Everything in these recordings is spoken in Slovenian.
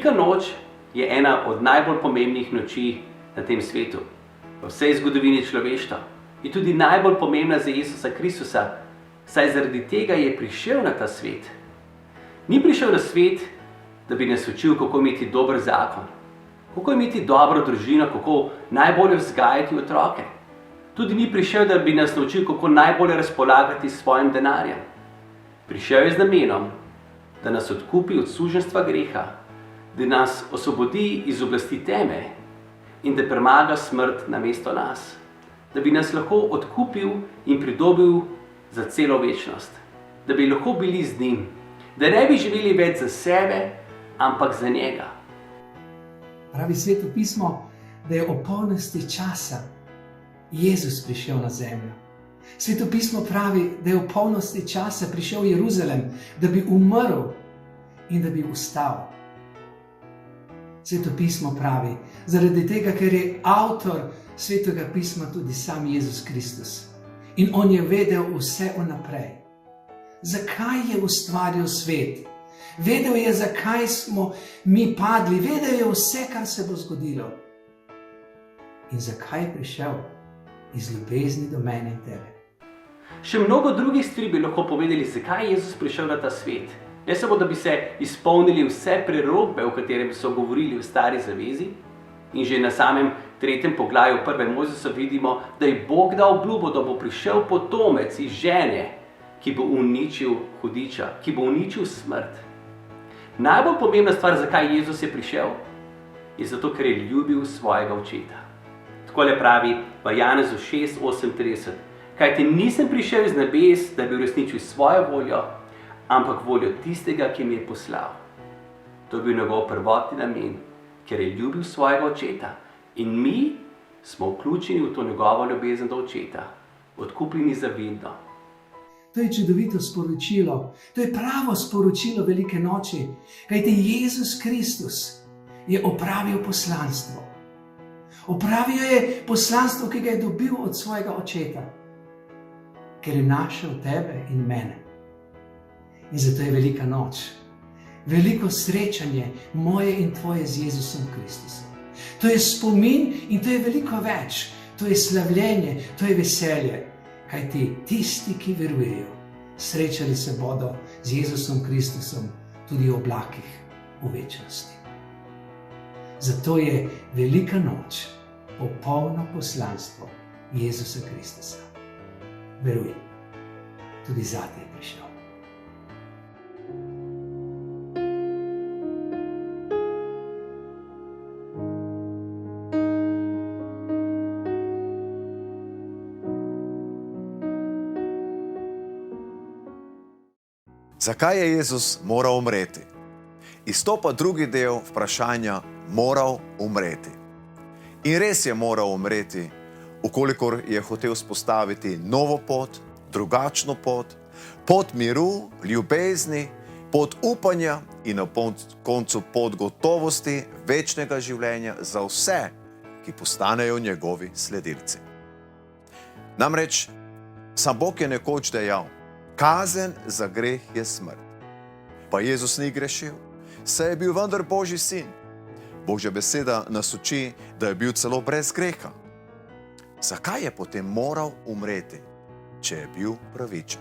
Velika noč je ena od najbolj pomembnih noči na tem svetu, v vsej zgodovini človeštva. Je tudi najbolj pomembna za Jezusa Kristusa, saj zaradi tega je prišel na ta svet. Ni prišel na svet, da bi nas učil, kako imeti dober zakon, kako imeti dobro družino, kako najbolje vzgajati otroke. Tudi ni prišel, da bi nas naučil, kako najbolje razpolagati s svojim denarjem. Prišel je z namenom, da nas odkupi od suženjstva greha, da nas osvobodi iz oblasti teme in da premaga smrt namesto nas, da bi nas lahko odkupil in pridobil za celo večnost, da bi lahko bili z njim, da ne bi živeli več za sebe, ampak za njega. Pravi Sveto pismo, da je o polnosti časa Jezus prišel na zemljo. Sveto pismo pravi, da je v polnosti časa prišel v Jeruzalem, da bi umrl in da bi vstal. Sveto pismo pravi, zaradi tega, ker je avtor Svetega pisma tudi sam Jezus Kristus. In on je vedel vse vnaprej. Zakaj je ustvaril svet? Vedel je, zakaj smo mi padli. Vedel je vse, kar se bo zgodilo. In zakaj je prišel? Iz ljubezni do mene in tebe. Še mnogo drugih stvari bi lahko povedali, zakaj je Jezus prišel na ta svet. Ne samo, da bi se izpolnili vse prerokbe, o katerem so govorili v Stari zavezi, in že na samem 3. poglavju 1. Mojzesa vidimo, da je Bog dal obljubo, da bo prišel potomec iz žene, ki bo uničil hudiča, ki bo uničil smrt. Najbolj pomembna stvar, zakaj Jezus je prišel, je zato, ker je ljubil svojega očeta. Takole pravi v Janezu 6:38, kajti nisem prišel iz nebes, da bi uresničil svojo voljo, ampak voljo tistega, ki mi je poslal. To je bil njegov prvotni namen, ker je ljubil svojega očeta. In mi smo vključeni v to njegovo ljubezen do očeta, odkupljeni za vedno. To je čudovito sporočilo, to je pravo sporočilo velike noči, kajti Jezus Kristus je opravil poslanstvo. Opravil je poslanstvo, ki ga je dobil od svojega očeta, ker je našel tebe in mene. In zato je velika noč, veliko srečanje moje in tvoje z Jezusom Kristusom. To je spomin in to je veliko več, to je slavljenje, to je veselje, kajti tisti, ki verujejo, srečali se bodo z Jezusom Kristusom tudi v oblakih v večnosti. Zato je velika noč, popolno poslanstvo Jezusa Kristusa. Veruj, tudi zate je prišel. Zakaj je Jezus moral umreti? Izstopa drugi del vprašanja moral umreti. In res je moral umreti, ukolikor je hotel spostaviti novo pot, drugačno pot, pot miru, ljubezni, pot upanja in na koncu pot gotovosti večnega življenja za vse, ki postanejo njegovi sledilci. Namreč, sam Bog je nekoč dejal, kazen za greh je smrt. Pa Jezus ni grešil, saj je bil vendar Božji sin. Božja beseda nas uči, da je bil celo brez greha. Zakaj je potem moral umreti, če je bil pravičen?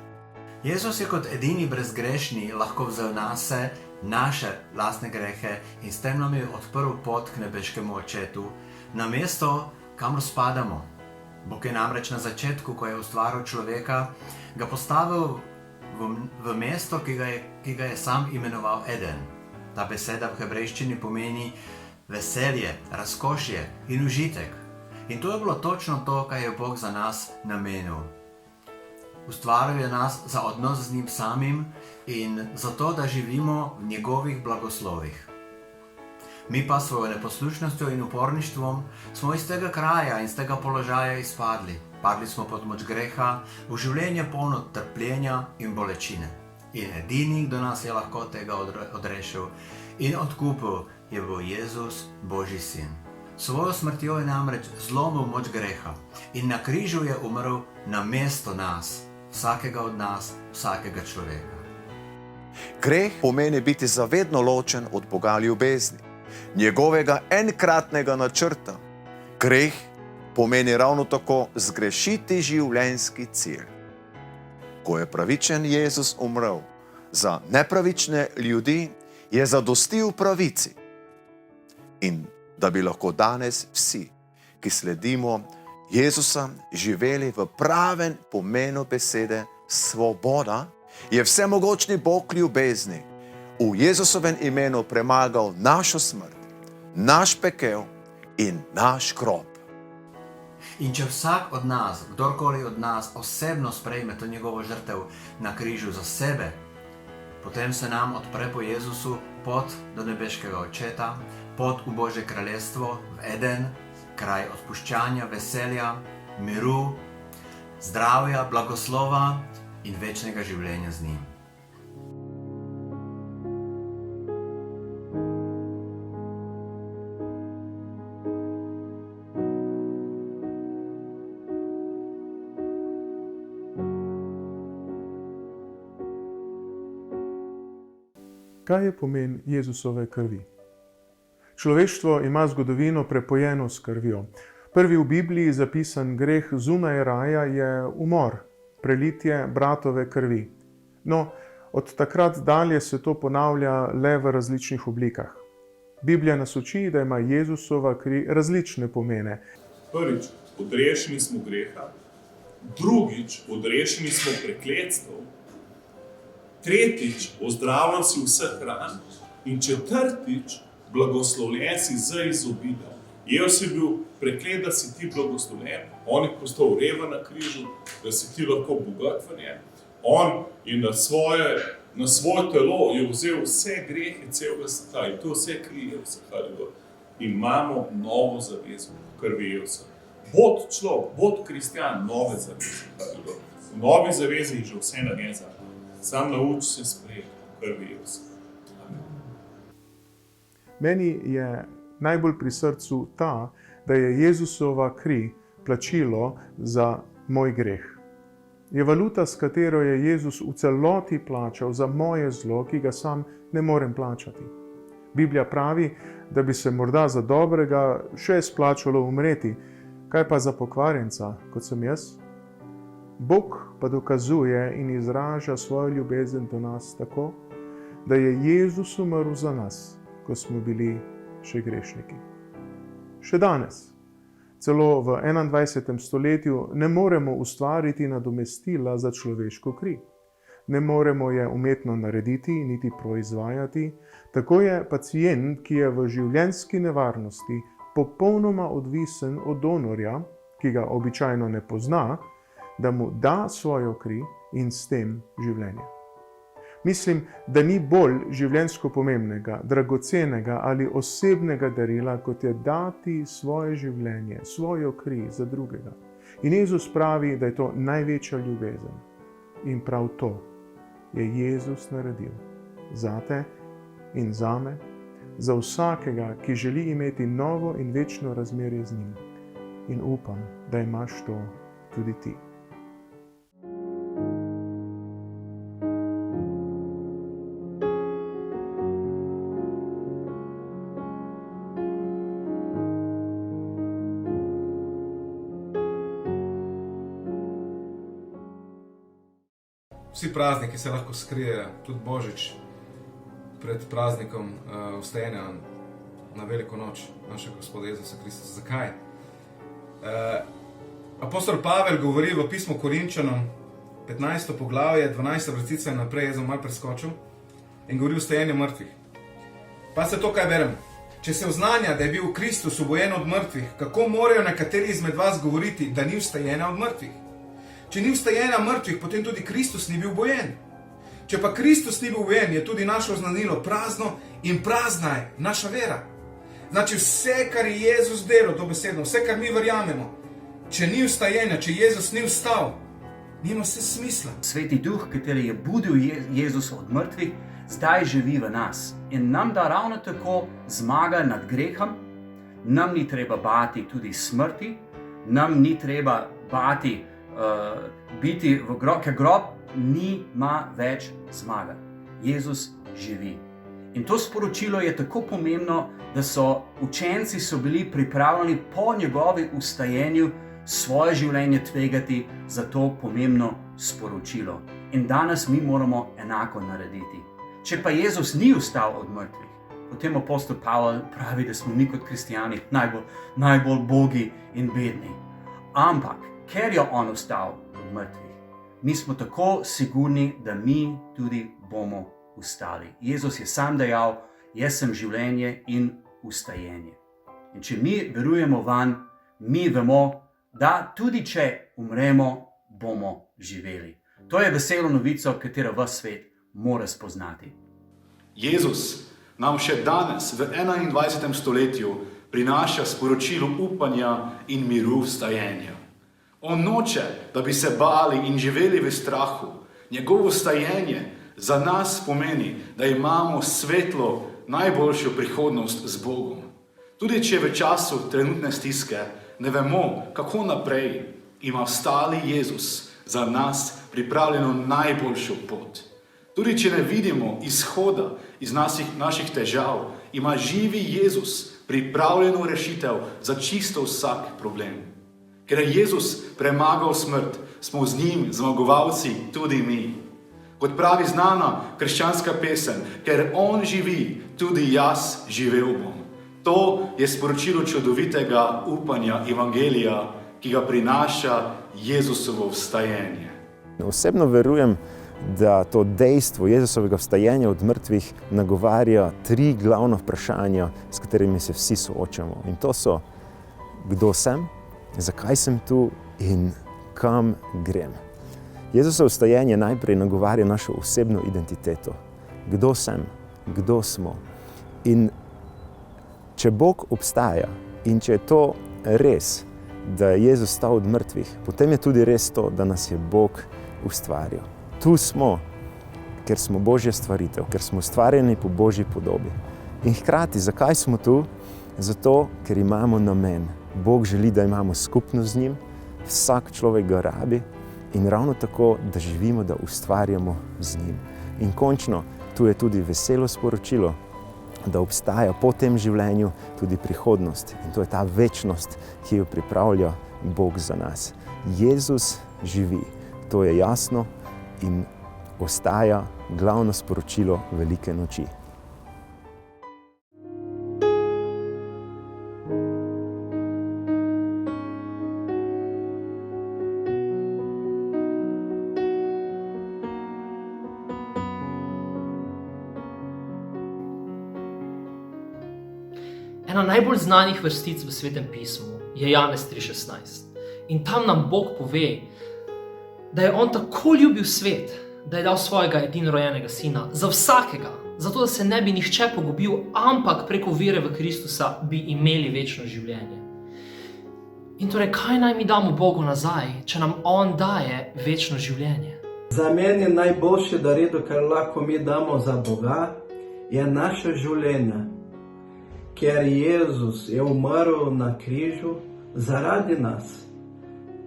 Jezus je kot edini brezgrešni lahko vzel nase naše lastne grehe in s tem nam je odprl pot k nebeškemu očetu, na mesto, kamor spadamo. Bog je namreč na začetku, ko je ustvaril človeka, ga postavil v mesto, ki ga je sam imenoval Eden. Ta beseda v hebrejščini pomeni veselje, razkošje in užitek. In to je bilo točno to, kar je Bog za nas namenil. Ustvaril je nas za odnos z njim samim in za to, da živimo v njegovih blagoslovih. Mi pa svojo neposlušnostjo in uporništvom smo iz tega kraja in z tega položaja izpadli. Padli smo pod moč greha, v življenje polno trpljenja in bolečine. In edini, kdo nas je lahko tega odrešil in odkupil, je bil Jezus, Božji sin. Svojo smrtjo je namreč zlomil moč greha in na križu je umrl namesto nas, vsakega od nas, vsakega človeka. Greh pomeni biti zavedno ločen od Boga ljubezni. njegovega enkratnega načrta. Greh pomeni ravno tako zgrešiti življenjski cilj. Ko je pravičen Jezus umrl za nepravične ljudi, je zadostil pravici. In da bi lahko danes vsi, ki sledimo Jezusa, živeli v pravem pomenu besede svoboda, je vsemogočni Bog ljubezni v Jezusovem imenu premagal našo smrt, naš pekel in naš grob. In če vsak od nas, kdorkoli od nas osebno sprejme to njegovo žrtev na križu za sebe, potem se nam odpre po Jezusu pot do nebeškega Očeta, pot v Božje kraljestvo, v Eden, kraj odpuščanja, veselja, miru, zdravja, blagoslova in večnega življenja z njim. Kaj je pomen Jezusove krvi? Človeštvo ima zgodovino prepojeno s krvjo. Prvi v Bibliji zapisan greh zunaj raja je umor, prelitje bratove krvi. No, od takrat dalje se to ponavlja le v različnih oblikah. Biblija nas uči, da ima Jezusova kri različne pomene. Prvič, odrešeni smo greha. Drugič, odrešeni smo prekletstev. Tretjič, ozdravljen si vseh ran. In četrtič, blagoslovljen si z izobiljem. Jezus je bil preklet, da si ti blagoslovljen. On je postal reven na križu, da si ti lahko bogat v njem. On je na svoje telo je vzel vse grehe celega sveta in to vse krije vse. In imamo novo zavezo, krvi Jezusa. Bod človek, bod kristjan, nove zaveze. V novi zavezi je že vse narejeno. Sam nauči se sprejeti krvi Jezusa. Meni je najbolj pri srcu ta, da je Jezusova kri plačilo za moj greh. Je valuta, s katero je Jezus v celoti plačal za moje zlo, ki ga sam ne morem plačati. Biblija pravi, da bi se morda za dobrega še splačalo umreti, kaj pa za pokvarjenca, kot sem jaz? Bog pa dokazuje in izraža svojo ljubezen do nas tako, da je Jezus umrl za nas, ko smo bili še grešniki. Še danes, celo v 21. stoletju, ne moremo ustvariti nadomestila za človeško kri. Ne moremo je umetno narediti, niti proizvajati. Tako je pacient, ki je v življenjski nevarnosti, popolnoma odvisen od donorja, ki ga običajno ne pozna, da mu da svojo kri in s tem življenje. Mislim, da ni bolj življenjsko pomembnega, dragocenega ali osebnega darila, kot je dati svoje življenje, svojo kri za drugega. In Jezus pravi, da je to največja ljubezen. In prav to je Jezus naredil zate in zame, za vsakega, ki želi imeti novo in večno razmerje z njim. In upam, da imaš to tudi ti. Vsi prazniki se lahko skrijejo, tudi Božič, pred praznikom vstajenja na veliko noč našega Gospoda Jezusa Kristusa. Zakaj? Apostol Pavel govori v pismu Korinčanom, 15. poglavje, 12. vrstica in naprej, jaz sem malo preskočil, in govori o vstajenju mrtvih. Pa se to, kaj berem. Če se oznanja, da je bil Kristus obojen od mrtvih, kako morajo nekateri izmed vas govoriti, da ni vstajenja od mrtvih? Če ni vstajenja mrtvih, potem tudi Kristus ni bil bojen. Če pa Kristus ni bil bojen, je tudi naše oznanilo prazno in prazna je naša vera. Znači vse, kar je Jezus delal, dobesedno, vse, kar mi verjamemo, če ni vstajenja, če Jezus ni vstal, nima vse smisla. Sveti Duh, kateri je budil Jezusa od mrtvih, zdaj živi v nas in nam da ravno tako zmaga nad grehom. Nam ni treba bati tudi smrti, nam ni treba bati biti v grob, ker grob nima več zmaga. Jezus živi. In to sporočilo je tako pomembno, da so učenci bili pripravljeni po njegovi vstajenju svoje življenje tvegati za to pomembno sporočilo. In danes mi moramo enako narediti. Če pa Jezus ni vstal od mrtvih, potem apostol Pavel pravi, da smo mi kot kristijani najbolj bogi in bedni. Ampak, ker je on vstal od mrtvih, mi smo tako sigurni, da mi tudi bomo vstali. Jezus je sam dejal, jaz sem življenje in vstajenje. In če mi verujemo vanj, mi vemo, da tudi če umremo, bomo živeli. To je veselo novico, katero ves svet mora spoznati. Jezus nam še danes v 21. stoletju prinaša sporočilo upanja in miru vstajenja. On noče, da bi se bali in živeli v strahu. Njegovo vstajenje za nas pomeni, da imamo svetlo, najboljšo prihodnost z Bogom. Tudi če v času trenutne stiske ne vemo, kako naprej, ima vstali Jezus za nas pripravljeno najboljšo pot. Tudi če ne vidimo izhoda iz naših težav, ima živi Jezus pripravljeno rešitev za čisto vsak problem. Ker je Jezus premagal smrt, smo z njim zmagovalci tudi mi. Kot pravi znana krščanska pesem, ker on živi, tudi jaz živel bom. To je sporočilo čudovitega upanja evangelija, ki ga prinaša Jezusovo vstajenje. Osebno verujem, da to dejstvo Jezusovega vstajenja od mrtvih nagovarja 3 glavna vprašanja, s katerimi se vsi soočamo. In to so, kdo sem, zakaj sem tu in kam grem. Jezusovo vstajenje najprej nagovarja našo osebno identiteto. Kdo sem, kdo smo. In če Bog obstaja in če je to res, da je Jezus stal od mrtvih, potem je tudi res to, da nas je Bog ustvaril. Tu smo, ker smo Božja stvaritev, ker smo ustvarjeni po Božji podobi. In hkrati, zakaj smo tu? Zato, ker imamo namen. Bog želi, da imamo skupnost z njim, vsak človek ga rabi in ravno tako, da živimo, da ustvarjamo z njim. In končno, tu je tudi veselo sporočilo, da obstaja po tem življenju tudi prihodnost. In to je ta večnost, ki jo pripravlja Bog za nas. Jezus živi, to je jasno in ostaja glavno sporočilo velike noči. Ena najbolj znanih vrstic v Svetem pismu je Janez 3:16. In tam nam Bog pove, da je on tako ljubil svet, da je dal svojega edinorojenega sina za vsakega, zato da se ne bi nihče pogubil, ampak preko vere v Kristusa bi imeli večno življenje. In torej, kaj naj mi damo Bogu nazaj, če nam on daje večno življenje? Za mene najboljše darilo, kar lahko mi damo za Boga, je naše življenje. Ker Jezus je umrl na križu zaradi nas.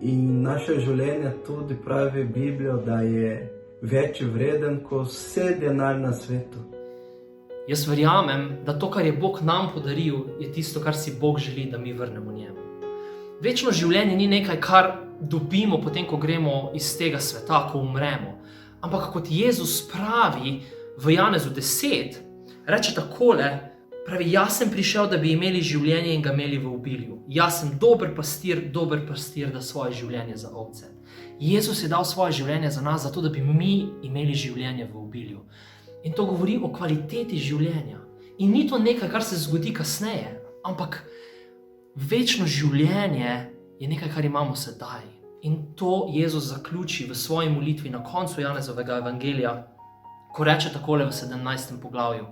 In naše življenje tudi pravi Biblijo, da je več vreden kot vse denar na svetu. Jaz verjamem, da to, kar je Bog nam podaril, je tisto, kar si Bog želi, da mi vrnemo njemu. Večno življenje ni nekaj, kar dobimo potem, ko gremo iz tega sveta, ko umremo. Ampak kot Jezus pravi v Janezu 10, reče takole, pravi, jaz sem prišel, da bi imeli življenje in ga imeli v obilju. Jaz sem dober pastir, da svoje življenje za ovce. Jezus je dal svoje življenje za nas, zato da bi mi imeli življenje v obilju. In to govori o kvaliteti življenja. In ni to nekaj, kar se zgodi kasneje, ampak večno življenje je nekaj, kar imamo sedaj. In to Jezus zaključi v svoji molitvi na koncu Janezovega evangelija, ko reče takole v 17. poglavju.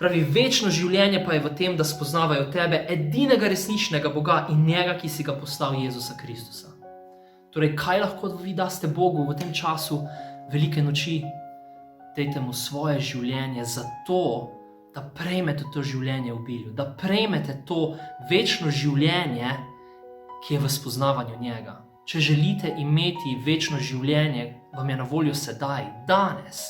Pravi, večno življenje pa je v tem, da spoznavajo tebe, edinega resničnega Boga in njega, ki si ga poslal, Jezusa Kristusa. Torej, kaj lahko vi daste Bogu v tem času velike noči? Dajte mu svoje življenje zato, da prejmete to življenje v obilju, da prejmete to večno življenje, ki je v spoznavanju njega. Če želite imeti večno življenje, vam je na voljo sedaj, danes,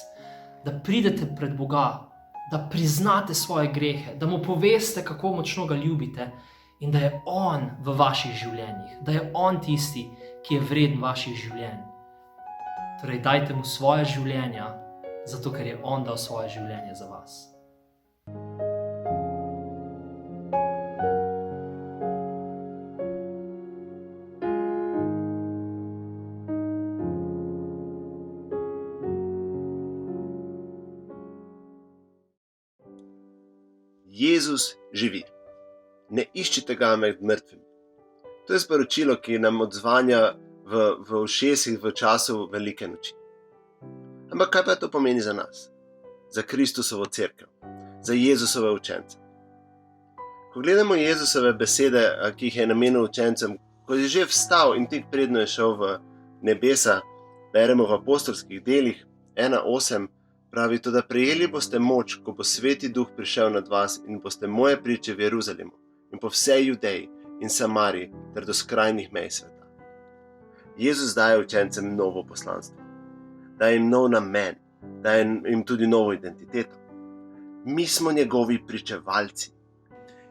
da pridete pred Boga, da priznate svoje grehe, da mu poveste, kako močno ga ljubite in da je on v vaših življenjih, da je on tisti, ki je vreden vaših življenj. Torej, dajte mu svoje življenja, zato ker je on dal svoje življenje za vas. Jezus živi. Ne iščite ga med mrtvimi. To je sporočilo, ki nam odzvanja v ušesih v času velike noči. Ampak kaj pa to pomeni za nas? Za Kristusovo cerkev, za Jezusove učence. Ko gledamo Jezusove besede, ki jih je namenil učencem, ko je že vstal in tik predno je šel v nebesa, beremo v apostolskih delih 1:8, pravi to, da prejeli boste moč, ko bo Sveti Duh prišel nad vas in boste moje priče v Jeruzalemu in po vsej Judeji in Samariji ter do skrajnih mej sveta. Jezus daje učencem novo poslanstvo, daje jim nov namen, daje jim tudi novo identiteto. Mi smo njegovi pričevalci.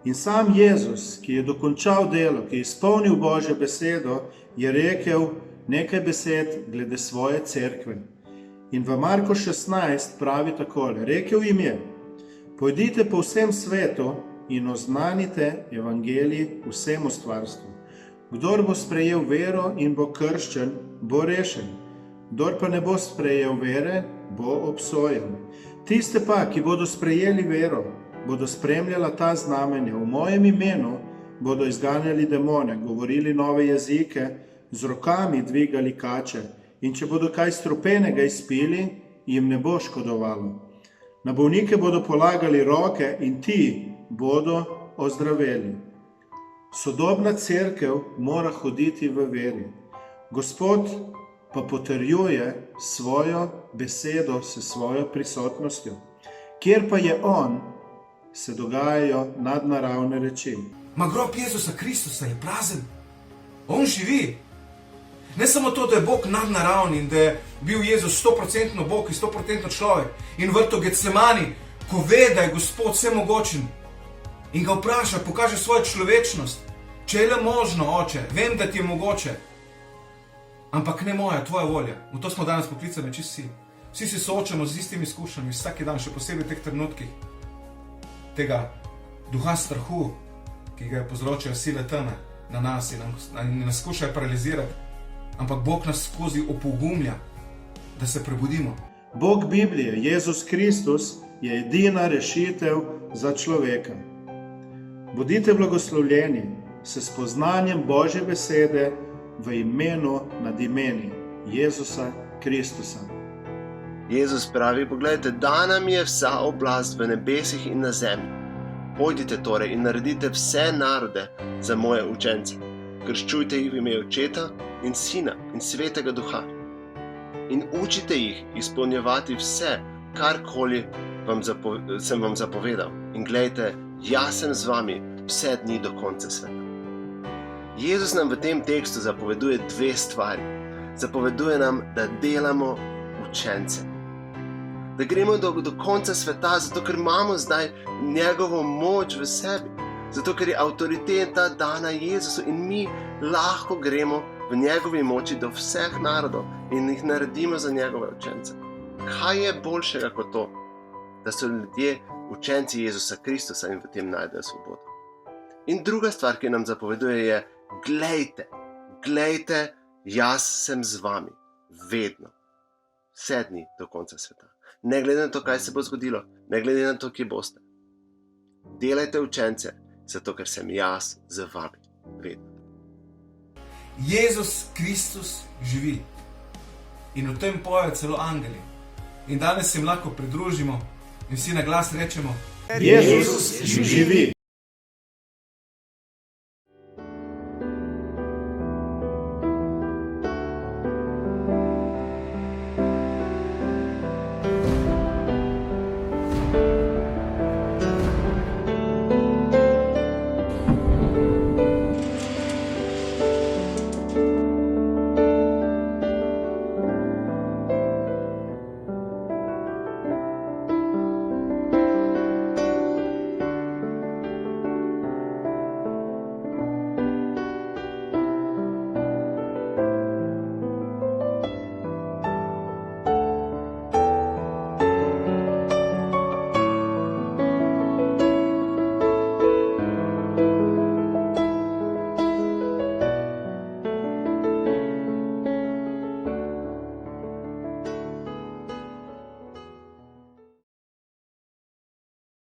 In sam Jezus, ki je dokončal delo, ki je izpolnil Božjo besedo, je rekel nekaj besed glede svoje cerkve. In v Marko 16 pravi takole, rekel jim je, pojdite po vsem svetu in oznanite evangelij vsemu stvarstvu. Kdor bo sprejel vero in bo krščen, bo rešen. Kdor pa ne bo sprejel vere, bo obsojen. Tiste pa, ki bodo sprejeli vero, bodo spremljala ta znamenja. V mojem imenu bodo izganjali demone, govorili nove jezike, z rokami dvigali kače in če bodo kaj strupenega izpili, jim ne bo škodovalo. Na bolnike bodo polagali roke in ti bodo ozdraveli. Sodobna cerkev mora hoditi v veri. Gospod pa potrjuje svojo besedo s svojo prisotnostjo. Kjer pa je on, se dogajajo nadnaravne reči. Ma grob Jezusa Kristusa je prazen. On živi. Ne samo to, da je Bog nadnaravni in da je bil Jezus 100% Bog in 100% človek in vrto Getsemani, ko ve, da je Gospod vsemogočen in ga vpraša, pokaže svojo človečnost. Če je le možno, oče, vem, da ti je mogoče, ampak ne moja, tvoja volja. V to smo danes poklicani čisto vsi. Vsi se soočamo z istimi izkušnjami, vsak dan, še posebej v teh trenutkih tega duha strahu, ki ga povzročajo sile teme na nas in nas skušajo paralizirati. Ampak Bog nas skozi opogumlja, da se prebudimo. Bog Biblije, Jezus Kristus, je edina rešitev za človeka. Bodite blagoslovljeni s spoznanjem Božje besede v imenu nad imeni Jezusa Kristusa. Jezus pravi, pogledajte, dana mi je vsa oblast v nebesih in na zemlji. Pojdite torej in naredite vse narode za moje učence. Krščujte jih v ime Očeta in Sina in Svetega Duha. In učite jih izpolnjevati vse, karkoli sem vam zapovedal. In glejte, jaz sem z vami vse dni do konca sveta. Jezus nam v tem tekstu zapoveduje dve stvari. Zapoveduje nam, da delamo učence. Da gremo do konca sveta, zato ker imamo zdaj njegovo moč v sebi. Zato ker je avtoriteta dana Jezusu in mi lahko gremo v njegovi moči do vseh narodov in jih naredimo za njegove učence. Kaj je boljšega kot to, da so ljudje učenci Jezusa Kristusa in v tem najdejo svobodo? In druga stvar, ki nam zapoveduje, je glejte, jaz sem z vami, vedno, vse dni do konca sveta. Ne glede na to, kaj se bo zgodilo, ne glede na to, kje boste. Delajte učence, zato ker sem jaz z vami, vedno. Jezus Kristus živi. In v tem pojejo celo angeli. In danes se jim lahko pridružimo in vsi na glas rečemo: Jezus živi.